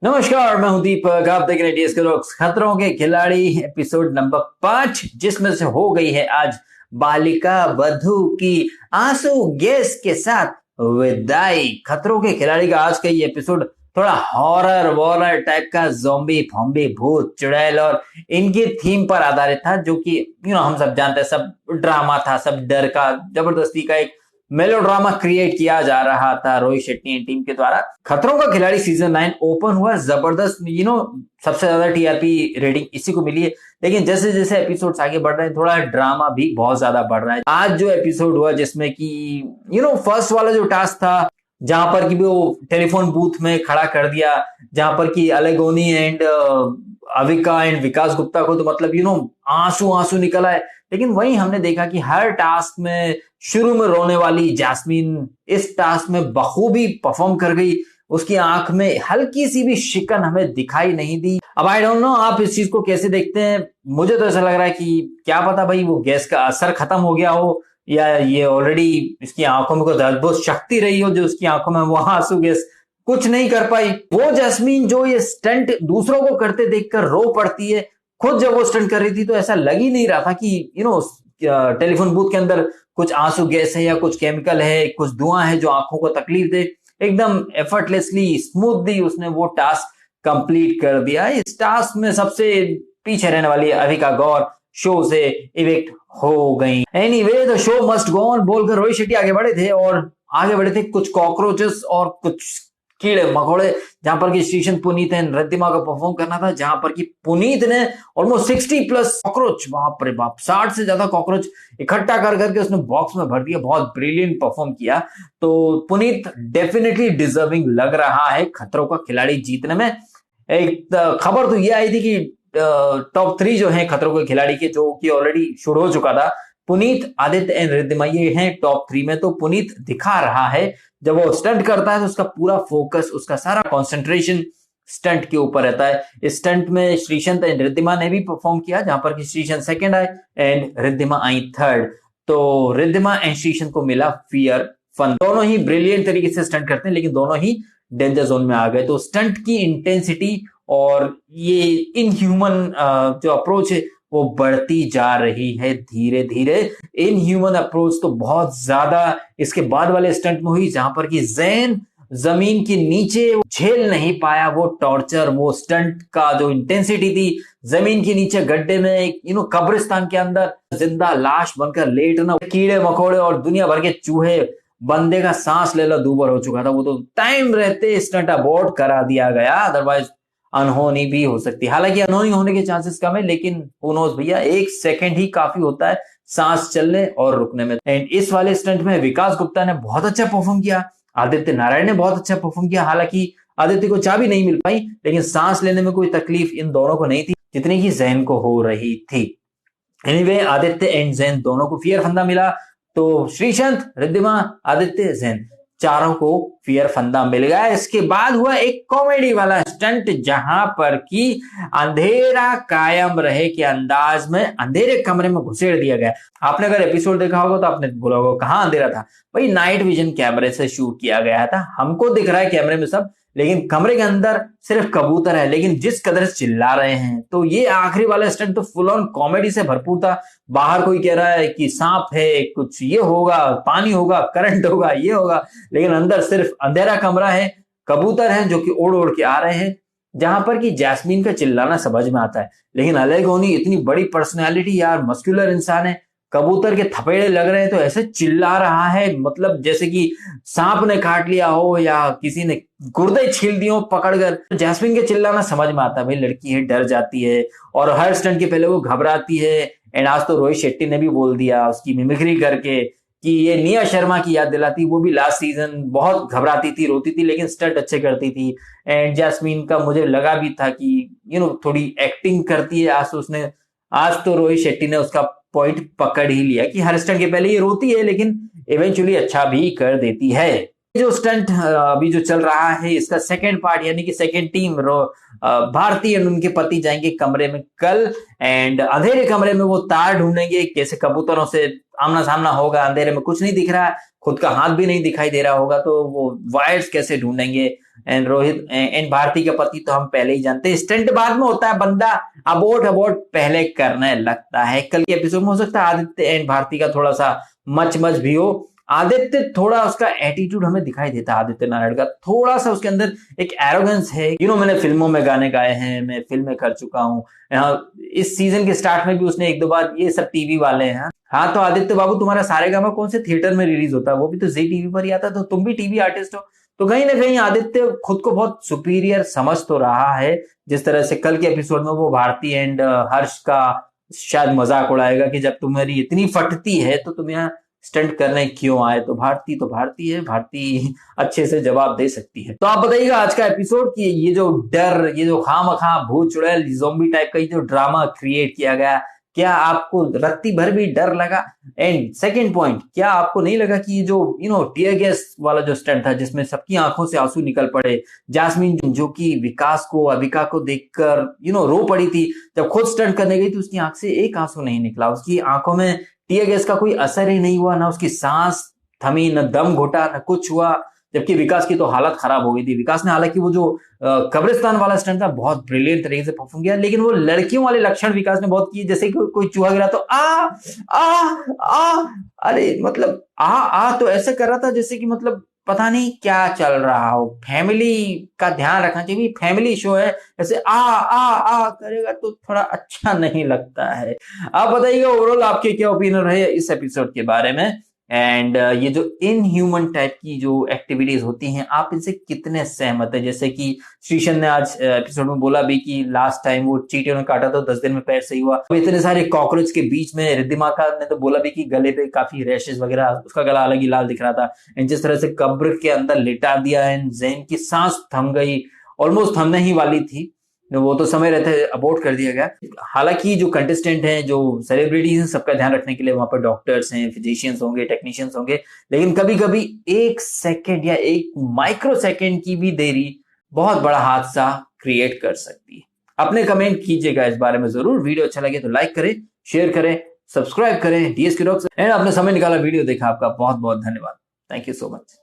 नमस्कार, मैं हूं दीपक। आप देख रहे हैं डीएस खतरों के खिलाड़ी एपिसोड नंबर 5, जिसमें से हो गई है आज बालिका वधू की आंसू गैस के साथ विदाई। खतरों के खिलाड़ी का आज का ये एपिसोड थोड़ा हॉरर वॉरर टाइप का, ज़ॉम्बी फॉम्बी भूत चुड़ैल और इनकी थीम पर आधारित था, जो कि हम सब जानते हैं, सब ड्रामा था, सब डर का जबरदस्ती का एक मेलोड्रामा क्रिएट किया जा रहा था रोहित शेट्टी टीम के द्वारा। खतरों का खिलाड़ी सीजन 9 ओपन हुआ जबरदस्त, सबसे ज्यादा टीआरपी रेटिंग इसी को मिली है। लेकिन जैसे जैसे एपिसोड्स आगे बढ़ रहे हैं, थोड़ा ड्रामा भी बहुत ज्यादा बढ़ रहा है। आज जो एपिसोड हुआ, जिसमें कि फर्स्ट वाला जो टास्क था, जहां पर कि वो टेलीफोन बूथ में खड़ा कर दिया, जहां पर कि अलेगोनी एंड अविका एंड विकास गुप्ता को तो मतलब आंसू आंसू निकल आए। लेकिन वहीं हमने देखा कि हर टास्क में शुरू में रोने वाली जैस्मीन इस टास्क में बखूबी परफॉर्म कर गई। उसकी आंख में हल्की सी भी शिकन हमें दिखाई नहीं दी। अब आई डोंट नो आप इस चीज को कैसे देखते हैं। मुझे तो ऐसा लग रहा है कि क्या पता भाई, वो गैस का असर खत्म हो गया हो, या ये ऑलरेडी इसकी आंखों में कोई बहुत शक्ति रही हो, जो उसकी आंखों में वो आंसू गैस कुछ नहीं कर पाई। वो जैस्मीन जो ये स्टंट दूसरों को करते देखकर रो पड़ती है, खुद जब वो स्टंट कर रही थी तो ऐसा लग ही नहीं रहा था कि टेलीफोन बूथ के अंदर कुछ आंसू गैस है या कुछ केमिकल है, कुछ धुआं है जो आंखों को तकलीफ दे। एकदम एफर्टलेसली स्मूथली उसने वो टास्क कंप्लीट कर दिया। इस टास्क में सबसे पीछे रहने वाली अविका गौर शो से इवेक्ट हो गई। Anyway, the show must go on बोलकर रोहित शेट्टी आगे बढ़े थे कुछ कॉकरोचेस और कुछ कीड़े मकोड़े, जहां पर कि स्टेशन पुनीत एंड रिद्धिमा का परफॉर्म करना था, जहां पर कि पुनीत ने ऑलमोस्ट 60+ कॉकरोच, बाप रे बाप, 60 से ज्यादा कॉकरोच इकट्ठा कर करके उसने बॉक्स में भर दिया। बहुत ब्रिलियंट परफॉर्म किया। तो पुनीत डेफिनेटली डिजर्विंग लग रहा है खतरों का खिलाड़ी जीतने में। एक खबर तो ये आई थी कि टॉप 3 जो है खतरों के खिलाड़ी के, जो कि ऑलरेडी शुरू हो चुका था, पुनीत, आदित्य एंड रिद्धिमा, ये हैं टॉप 3 में। तो पुनीत दिखा रहा है, जब वो स्टंट करता है तो उसका पूरा फोकस, उसका सारा कंसंट्रेशन स्टंट के ऊपर रहता है। इस स्टंट में श्रीशंत एंड रिद्धिमा ने भी परफॉर्म किया, जहां पर कि श्रीशंत सेकंड आए एंड रिद्धिमा आई थर्ड। तो रिद्धिमा एंड श्रीशंत को मिला फियर फन। दोनों ही ब्रिलियंट तरीके से स्टंट करते हैं, लेकिन दोनों ही डेंजर जोन में आ गए। तो स्टंट की इंटेंसिटी और ये इनह्यूमन जो अप्रोच है वो बढ़ती जा रही है धीरे धीरे। इनह्यूमन अप्रोच तो बहुत ज्यादा इसके बाद वाले स्टंट में हुई, जहां पर कि जैन जमीन के नीचे झेल नहीं पाया वो टॉर्चर, वो स्टंट का जो इंटेंसिटी थी। जमीन के नीचे गड्ढे में एक कब्रिस्तान के अंदर जिंदा लाश बनकर लेटना, कीड़े मकोड़े और दुनिया भर के चूहे, बंदे का सांस लेना दूभर हो चुका था। वो तो टाइम रहते स्टंट अबॉर्ट करा दिया गया, अदरवाइज अनहोनी भी हो सकती है। हालांकि अनहोनी होने के चांसेस कम है, लेकिन हु नोस भैया, 1 सेकंड ही काफी होता है सांस चलने और रुकने में। एंड इस वाले स्टंट में विकास गुप्ता ने बहुत अच्छा परफॉर्म किया, आदित्य नारायण ने बहुत अच्छा परफॉर्म किया। हालांकि आदित्य को चाबी नहीं मिल पाई, लेकिन सांस लेने में कोई तकलीफ इन दोनों को नहीं थी जितनी की जैन को हो रही थी। एनीवे, आदित्य एंड जैन दोनों को फियर फंदा मिला। तो श्रीशंत, रिद्धिमा, आदित्य, जैन, चारों को फियर फंदा मिल गया। इसके बाद हुआ एक कॉमेडी वाला स्टंट, जहां पर कि अंधेरा कायम रहे के अंदाज में अंधेरे कमरे में घुसेड़ दिया गया। आपने अगर एपिसोड देखा होगा तो आपने बोला होगा कहां अंधेरा था। भाई, नाइट विजन कैमरे से शूट किया गया था। हमको दिख रहा है कैमरे में सब, लेकिन कमरे के अंदर सिर्फ कबूतर है। लेकिन जिस कदर से चिल्ला रहे हैं, तो ये आखिरी वाला स्टंट तो फुल ऑन कॉमेडी से भरपूर था। बाहर कोई कह रहा है कि सांप है, कुछ ये होगा, पानी होगा, करंट होगा, ये होगा, लेकिन अंदर सिर्फ अंधेरा कमरा है, कबूतर हैं जो कि उड़ उड़ के आ रहे हैं। जहां पर कि जैस्मीन का चिल्लाना समझ में आता है, लेकिन अलेगोनी इतनी बड़ी पर्सनैलिटी यार, मस्कुलर इंसान है, कबूतर के थपेड़े लग रहे हैं तो ऐसे चिल्ला रहा है, मतलब जैसे कि सांप ने काट लिया हो या किसी ने गुर्दे छील दिए हो पकड़कर। जैस्मीन के चिल्लाना समझ में आता है, भाई लड़की है, डर जाती है और हर स्टंट के पहले वो घबराती है। एंड आज तो रोहित शेट्टी ने भी बोल दिया उसकी मिमिक्री करके कि ये निया शर्मा की याद दिलाती। वो भी लास्ट सीजन बहुत घबराती थी, रोती थी, लेकिन स्टंट अच्छे करती थी। एंड जैस्मीन का मुझे लगा भी था कि थोड़ी एक्टिंग करती है। आज तो रोहित शेट्टी ने उसका पॉइंट पकड़ ही लिया कि हर स्टंट के पहले ये रोती है, लेकिन इवेंचुअली अच्छा भी कर देती है। जो स्टंट अभी जो चल रहा है, इसका सेकंड पार्ट यानी कि सेकंड टीम भारती एंड उनके पति जाएंगे कमरे में कल, एंड अंधेरे कमरे में वो तार ढूंढेंगे, कैसे कबूतरों से आमना सामना होगा, अंधेरे में कुछ नहीं दिख रहा है, खुद का हाथ भी नहीं दिखाई दे रहा होगा, तो वो वायर्स कैसे ढूंढेंगे। एंड रोहित एंड भारती का पति तो हम पहले ही जानते हैं, स्टंट बाद में होता है, बंदा अबोट अबोट पहले करने लगता है। कल के एपिसोड में हो सकता है आदित्य एंड भारती का थोड़ा सा मच भी हो। आदित्य थोड़ा उसका एटीट्यूड हमें दिखाई देता है, आदित्य नारायण का थोड़ा सा उसके अंदर एक एरोगेंस है। मैंने फिल्मों में गाने गाए हैं, मैं फिल्में कर चुका हूँ, इस सीजन के स्टार्ट में भी उसने एक दो बार, ये सब टीवी वाले हैं। हाँ तो आदित्य बाबू, तुम्हारा सारेगामा कौन से थिएटर में रिलीज होता है, वो भी तो जी टीवी पर ही आता, तो तुम भी टीवी आर्टिस्ट हो। तो कहीं ना कहीं आदित्य खुद को बहुत सुपीरियर समझ तो रहा है, जिस तरह से कल के एपिसोड में वो भारती एंड हर्ष का शायद मजाक उड़ाएगा कि जब तुम्हारी इतनी फटती है तो तुम यहाँ स्टंट करने क्यों आए। तो भारती है, भारती अच्छे से जवाब दे सकती है। तो आप बताइएगा आज का एपिसोड कि ये जो डर, ये जो खामखा भूत चुड़ैल ज़ॉम्बी टाइप का ये जो ड्रामा क्रिएट किया गया, क्या आपको रत्ती भर भी डर लगा? एंड सेकंड पॉइंट, क्या आपको नहीं लगा कि ये जो टीयर गैस वाला जो स्टंट था जिसमें सबकी आंखों से आंसू निकल पड़े, जास्मीन जो कि विकास को, अविका को देखकर रो पड़ी थी, जब खुद स्टंट करने गई तो उसकी आंख से एक आंसू नहीं निकला, उसकी आंखों में टीयर गैस का कोई असर ही नहीं हुआ, ना उसकी सांस थमी, न दम घुटा, न कुछ हुआ। जबकि विकास की तो हालत खराब हो गई थी। विकास ने हालांकि वो जो कब्रिस्तान वाला स्टंट था बहुत ब्रिलियंट तरीके से परफॉर्म किया, लेकिन वो लड़कियों वाले लक्षण विकास ने बहुत किए, जैसे कि कोई चूहा गिरा तो आ आ आ, अरे मतलब आ तो ऐसे कर रहा था जैसे कि मतलब पता नहीं क्या चल रहा हो। फैमिली का ध्यान रखना चाहिए, फैमिली शो है, ऐसे आ करेगा तो थोड़ा अच्छा नहीं लगता है। आप बताइएगा ओवरऑल आपके क्या ओपिनियन रहे इस एपिसोड के बारे में, एंड ये जो इनह्यूमन टाइप की जो एक्टिविटीज होती हैं आप इनसे कितने सहमत है। जैसे कि श्रीशन ने आज एपिसोड में बोला भी कि लास्ट टाइम वो चींटियों ने काटा तो 10 दिन में पैर सही हुआ। अब इतने सारे कॉकरोच के बीच में रिद्धिमा का ने तो बोला भी कि गले पे काफी रैशेस वगैरह, उसका गला अलग ही लाल दिख रहा था। एंड जिस तरह से कब्र के अंदर लिटा दिया एंड जैन की सांस थम गई, ऑलमोस्ट थमने ही वाली थी, वो तो समय रहते अबॉर्ट कर दिया गया। हालांकि जो कंटेस्टेंट हैं, जो सेलिब्रिटीज हैं, सबका ध्यान रखने के लिए वहां पर डॉक्टर्स हैं, फिजिशियंस होंगे, टेक्नीशियंस होंगे, लेकिन कभी कभी एक सेकंड या एक माइक्रो सेकंड की भी देरी बहुत बड़ा हादसा क्रिएट कर सकती है। अपने कमेंट कीजिएगा इस बारे में जरूर। वीडियो अच्छा लगे तो लाइक करें, शेयर करें, सब्सक्राइब करें डीएसके रॉक्स, एंड आपने समय निकाला वीडियो देखा, आपका बहुत बहुत धन्यवाद। Thank you so much.